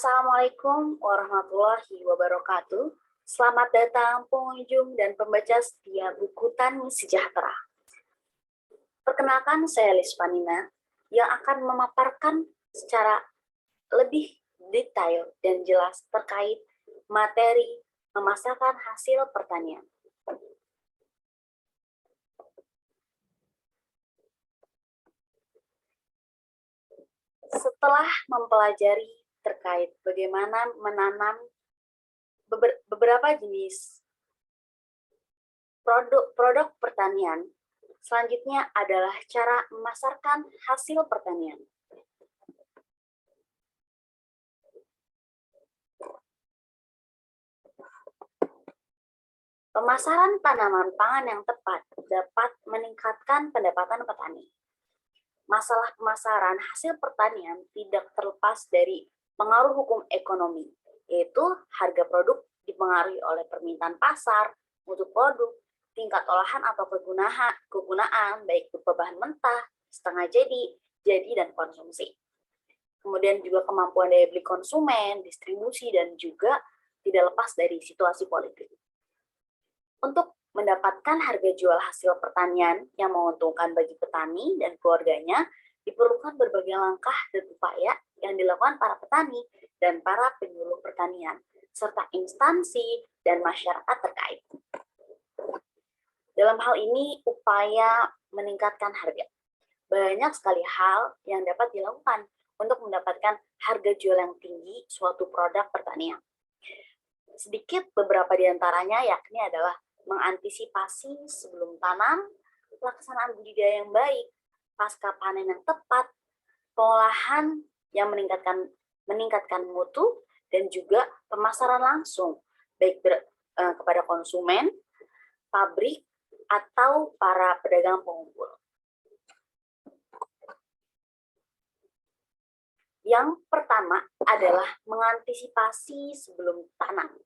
Assalamualaikum warahmatullahi wabarakatuh. Selamat datang pengunjung dan pembaca setia buku Tani Sejahtera. Perkenalkan, saya Lisvanina yang akan memaparkan secara lebih detail dan jelas terkait materi memasarkan hasil pertanian. Setelah mempelajari terkait bagaimana menanam beberapa jenis produk pertanian, selanjutnya adalah cara memasarkan hasil pertanian. Pemasaran tanaman pangan yang tepat dapat meningkatkan pendapatan petani. Masalah pemasaran hasil pertanian tidak terlepas dari pengaruh hukum ekonomi, yaitu harga produk dipengaruhi oleh permintaan pasar, mutu produk, tingkat olahan atau kegunaan, baik berupa bahan mentah, setengah jadi, dan konsumsi. Kemudian juga kemampuan daya beli konsumen, distribusi, dan juga tidak lepas dari situasi politik. Untuk mendapatkan harga jual hasil pertanian yang menguntungkan bagi petani dan keluarganya, diperlukan berbagai langkah dan upaya yang dilakukan para petani dan para penyuluh pertanian, serta instansi dan masyarakat terkait. Dalam hal ini, upaya meningkatkan harga. Banyak sekali hal yang dapat dilakukan untuk mendapatkan harga jual yang tinggi suatu produk pertanian. Sedikit beberapa di antaranya yakni adalah mengantisipasi sebelum tanam, pelaksanaan budidaya yang baik, pasca panen yang tepat, pengolahan yang meningkatkan mutu, dan juga pemasaran langsung, baik kepada konsumen, pabrik, atau para pedagang pengumpul. Yang pertama adalah mengantisipasi sebelum tanam.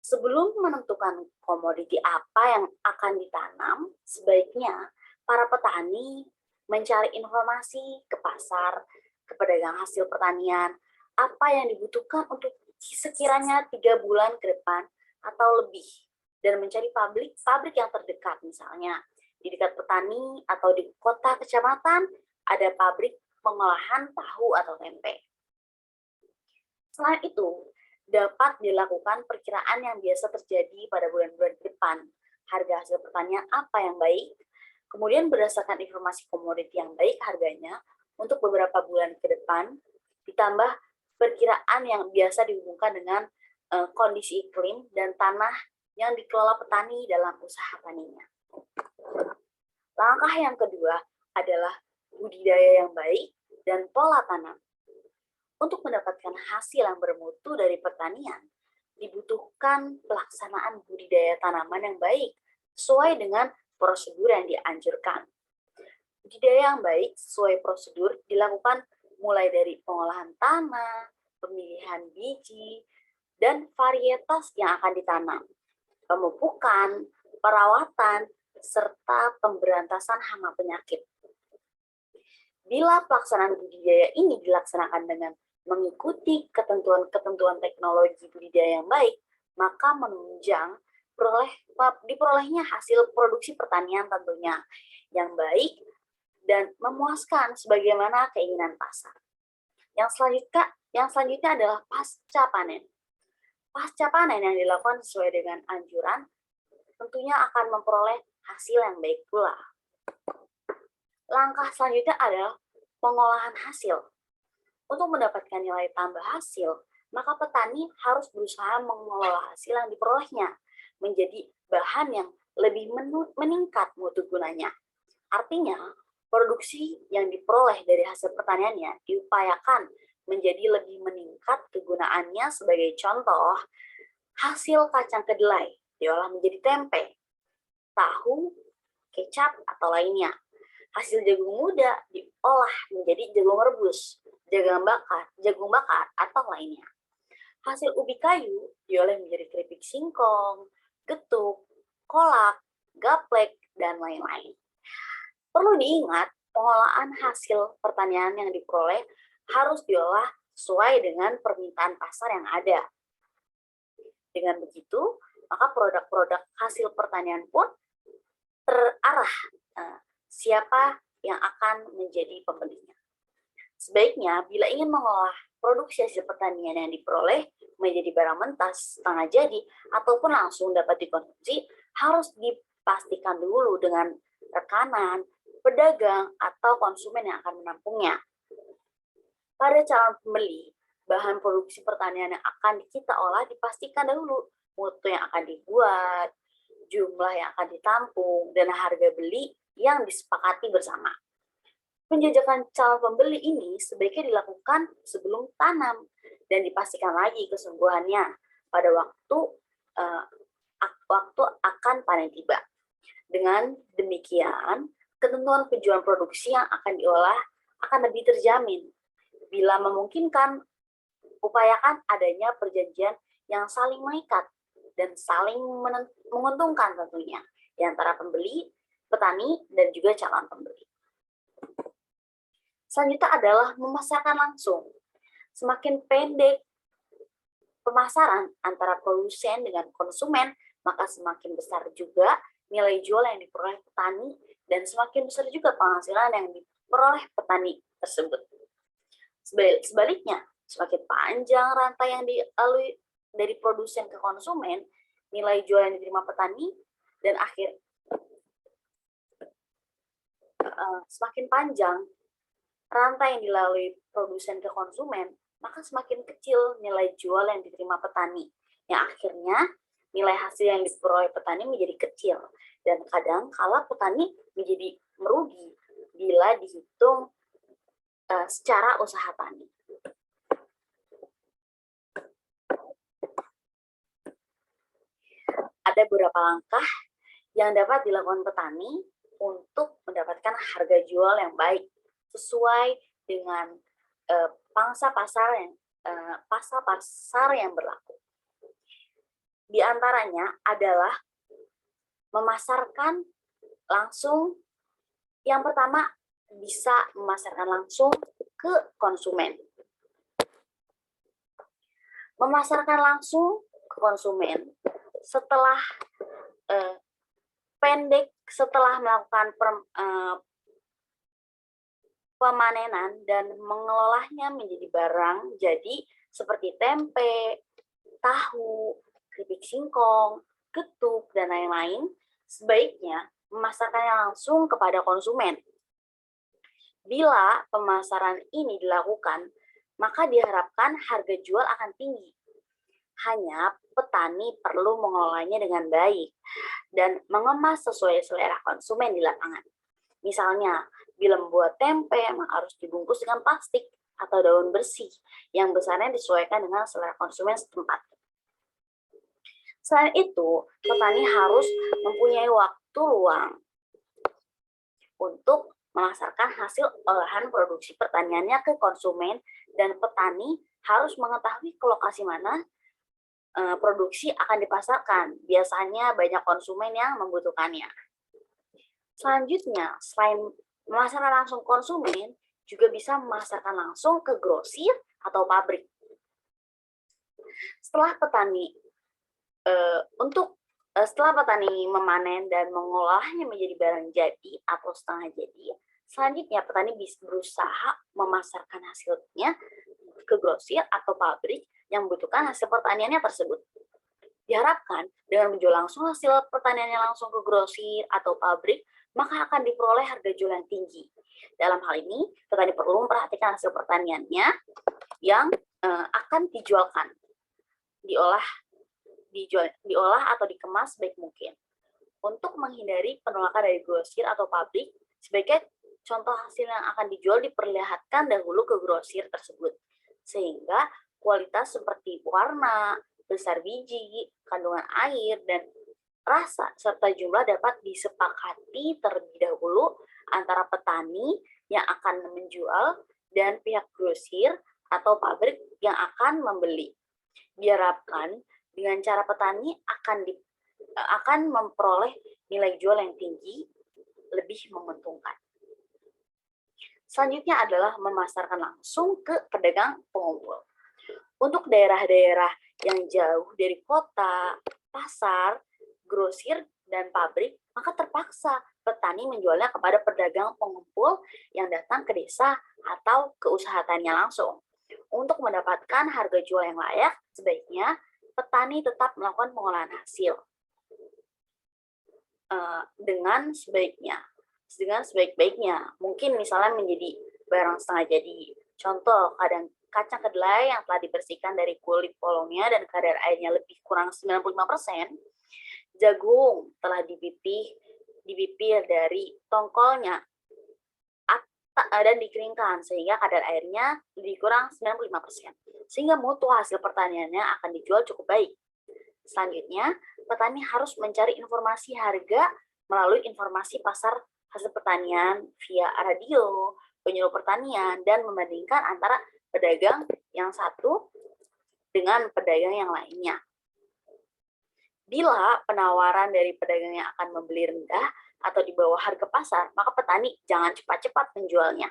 Sebelum menentukan komoditi apa yang akan ditanam, sebaiknya para petani mencari informasi ke pasar, ke pedagang hasil pertanian, apa yang dibutuhkan untuk sekiranya 3 bulan ke depan atau lebih, dan mencari pabrik yang terdekat, misalnya di dekat petani atau di kota kecamatan ada pabrik pengolahan tahu atau tempe. Selain itu, dapat dilakukan perkiraan yang biasa terjadi pada bulan-bulan ke depan. Harga hasil pertanian apa yang baik, kemudian berdasarkan informasi komoditi yang baik harganya untuk beberapa bulan ke depan, ditambah perkiraan yang biasa dihubungkan dengan kondisi iklim dan tanah yang dikelola petani dalam usaha taninya. Langkah yang kedua adalah budidaya yang baik dan pola tanam. Untuk mendapatkan hasil yang bermutu dari pertanian, dibutuhkan pelaksanaan budidaya tanaman yang baik sesuai dengan prosedur yang dianjurkan. Budidaya yang baik sesuai prosedur dilakukan mulai dari pengolahan tanah, pemilihan biji, dan varietas yang akan ditanam, pemupukan, perawatan, serta pemberantasan hama penyakit. Bila pelaksanaan budidaya ini dilaksanakan dengan mengikuti ketentuan-ketentuan teknologi budidaya yang baik, maka menunjang diperolehnya hasil produksi pertanian tentunya yang baik dan memuaskan sebagaimana keinginan pasar. Yang selanjutnya adalah pasca panen. Pasca panen yang dilakukan sesuai dengan anjuran tentunya akan memperoleh hasil yang baik pula. Langkah selanjutnya adalah pengolahan hasil. Untuk mendapatkan nilai tambah hasil, maka petani harus berusaha mengelola hasil yang diperolehnya menjadi bahan yang lebih meningkat mutu gunanya. Artinya, produksi yang diperoleh dari hasil pertaniannya diupayakan menjadi lebih meningkat kegunaannya. Sebagai contoh, hasil kacang kedelai diolah menjadi tempe, tahu, kecap, atau lainnya. Hasil jagung muda diolah menjadi jagung rebus, jagung bakar, atau lainnya. Hasil ubi kayu diolah menjadi keripik singkong, getuk, kolak, gaplek, dan lain-lain. Perlu diingat, pengolahan hasil pertanian yang diperoleh harus diolah sesuai dengan permintaan pasar yang ada. Dengan begitu, maka produk-produk hasil pertanian pun terarah siapa yang akan menjadi pembelinya. Sebaiknya, bila ingin mengolah produksi hasil pertanian yang diperoleh menjadi barang mentah setengah jadi ataupun langsung dapat dikonsumsi, harus dipastikan dulu dengan rekanan, pedagang, atau konsumen yang akan menampungnya. Pada calon pembeli, bahan produksi pertanian yang akan kita olah dipastikan dahulu mutu yang akan dibuat, jumlah yang akan ditampung, dan harga beli yang disepakati bersama. Penjajakan calon pembeli ini sebaiknya dilakukan sebelum tanam dan dipastikan lagi kesungguhannya pada waktu akan panen tiba. Dengan demikian, ketentuan penjualan produksi yang akan diolah akan lebih terjamin. Bila memungkinkan, upayakan adanya perjanjian yang saling mengikat dan saling menguntungkan tentunya di antara pembeli, petani, dan juga calon pembeli. Selanjutnya adalah memasarkan langsung. Semakin pendek pemasaran antara produsen dengan konsumen, maka semakin besar juga nilai jual yang diperoleh petani dan semakin besar juga penghasilan yang diperoleh petani tersebut. Sebaliknya, semakin panjang rantai yang dilalui dari produsen ke konsumen, nilai jual yang diterima petani, dan semakin panjang rantai yang dilalui produsen ke konsumen, maka semakin kecil nilai jual yang diterima petani. Yang akhirnya nilai hasil yang diperoleh petani menjadi kecil. Dan kadang kala petani menjadi merugi bila dihitung secara usaha tani. Ada beberapa langkah yang dapat dilakukan petani untuk mendapatkan harga jual yang baik sesuai dengan pangsa pasar yang berlaku. Di antaranya adalah memasarkan langsung. Yang pertama, bisa memasarkan langsung ke konsumen. Memasarkan langsung ke konsumen setelah setelah melakukan pemanenan dan mengelolanya menjadi barang jadi seperti tempe, tahu, keripik singkong, getuk, dan lain-lain, sebaiknya memasarkannya langsung kepada konsumen. Bila pemasaran ini dilakukan, maka diharapkan harga jual akan tinggi. Hanya petani perlu mengelolanya dengan baik dan mengemas sesuai selera konsumen di lapangan. Misalnya, bila membuat tempe, maka harus dibungkus dengan plastik atau daun bersih yang besarnya disesuaikan dengan selera konsumen setempat. Selain itu, petani harus mempunyai waktu luang untuk memasarkan hasil olahan produksi pertaniannya ke konsumen, dan petani harus mengetahui ke lokasi mana produksi akan dipasarkan. Biasanya banyak konsumen yang membutuhkannya. Selanjutnya, selain memasarkan langsung konsumen, juga bisa memasarkan langsung ke grosir atau pabrik. Setelah petani memanen dan mengolahnya menjadi barang jadi atau setengah jadi, selanjutnya petani bisa berusaha memasarkan hasilnya ke grosir atau pabrik yang membutuhkan hasil pertaniannya tersebut. Diharapkan dengan menjual langsung hasil pertaniannya langsung ke grosir atau pabrik, maka akan diperoleh harga jual yang tinggi. Dalam hal ini, petani perlu memperhatikan hasil pertaniannya yang akan diolah atau dikemas sebaik mungkin. Untuk menghindari penolakan dari grosir atau pabrik, sebaiknya contoh hasil yang akan dijual diperlihatkan dahulu ke grosir tersebut, sehingga kualitas seperti warna, besar biji, kandungan air, dan rasa, serta jumlah dapat disepakati terlebih dahulu antara petani yang akan menjual dan pihak grosir atau pabrik yang akan membeli. Diharapkan dengan cara petani akan memperoleh nilai jual yang tinggi, lebih menguntungkan. Selanjutnya adalah memasarkan langsung ke pedagang pengumpul. Untuk daerah-daerah yang jauh dari kota, pasar, grosir, dan pabrik, maka terpaksa petani menjualnya kepada pedagang pengumpul yang datang ke desa atau ke usaha taninya langsung. Untuk mendapatkan harga jual yang layak, sebaiknya petani tetap melakukan pengolahan hasil dengan sebaik-baiknya. Mungkin misalnya menjadi barang setengah jadi. Contoh, kacang kedelai yang telah dibersihkan dari kulit polongnya dan kadar airnya lebih kurang 95%, jagung telah dibipir dari tongkolnya dan dikeringkan sehingga kadar airnya lebih kurang 95%. Sehingga mutu hasil pertaniannya akan dijual cukup baik. Selanjutnya, petani harus mencari informasi harga melalui informasi pasar hasil pertanian via radio, penyuluh pertanian, dan membandingkan antara pedagang yang satu dengan pedagang yang lainnya. Bila penawaran dari pedagang yang akan membeli rendah atau di bawah harga pasar, maka petani jangan cepat-cepat menjualnya.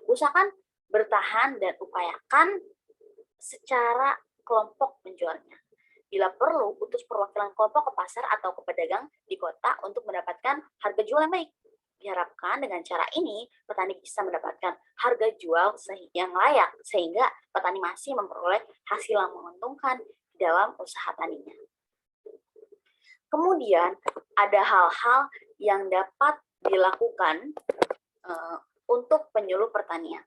Usahakan bertahan dan upayakan secara kelompok menjualnya. Bila perlu, utus perwakilan kelompok ke pasar atau ke pedagang di kota untuk mendapatkan harga jual yang baik. Diharapkan dengan cara ini, petani bisa mendapatkan harga jual yang layak, sehingga petani masih memperoleh hasil yang menguntungkan di dalam usaha taninya. Kemudian, ada hal-hal yang dapat dilakukan untuk penyuluh pertanian.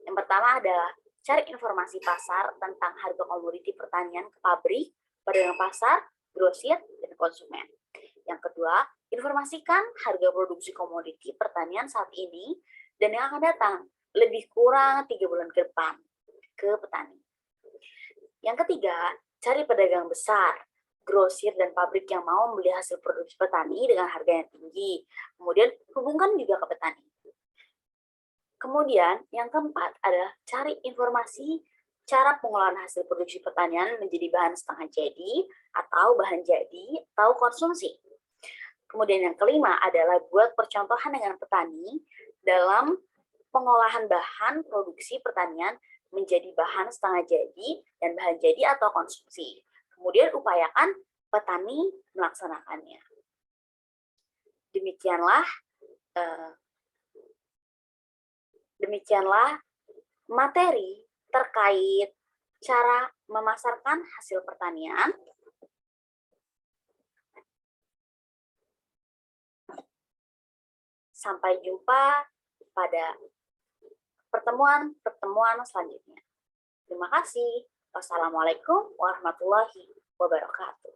Yang pertama adalah cari informasi pasar tentang harga komoditi pertanian ke pabrik, pedagang pasar, grosir, dan konsumen. Yang kedua, informasikan harga produksi komoditi pertanian saat ini dan yang akan datang lebih kurang 3 bulan ke depan ke petani. Yang ketiga, cari pedagang besar, grosir, dan pabrik yang mau membeli hasil produksi petani dengan harga yang tinggi. Kemudian hubungkan juga ke petani. Kemudian yang keempat adalah cari informasi cara pengolahan hasil produksi pertanian menjadi bahan setengah jadi atau bahan jadi atau konsumsi. Kemudian yang kelima adalah buat percontohan dengan petani dalam pengolahan bahan produksi pertanian menjadi bahan setengah jadi dan bahan jadi atau konsumsi. Kemudian upayakan petani melaksanakannya. Demikianlah materi terkait cara memasarkan hasil pertanian. Sampai jumpa pada pertemuan selanjutnya. Terima kasih. Wassalamualaikum warahmatullahi wabarakatuh.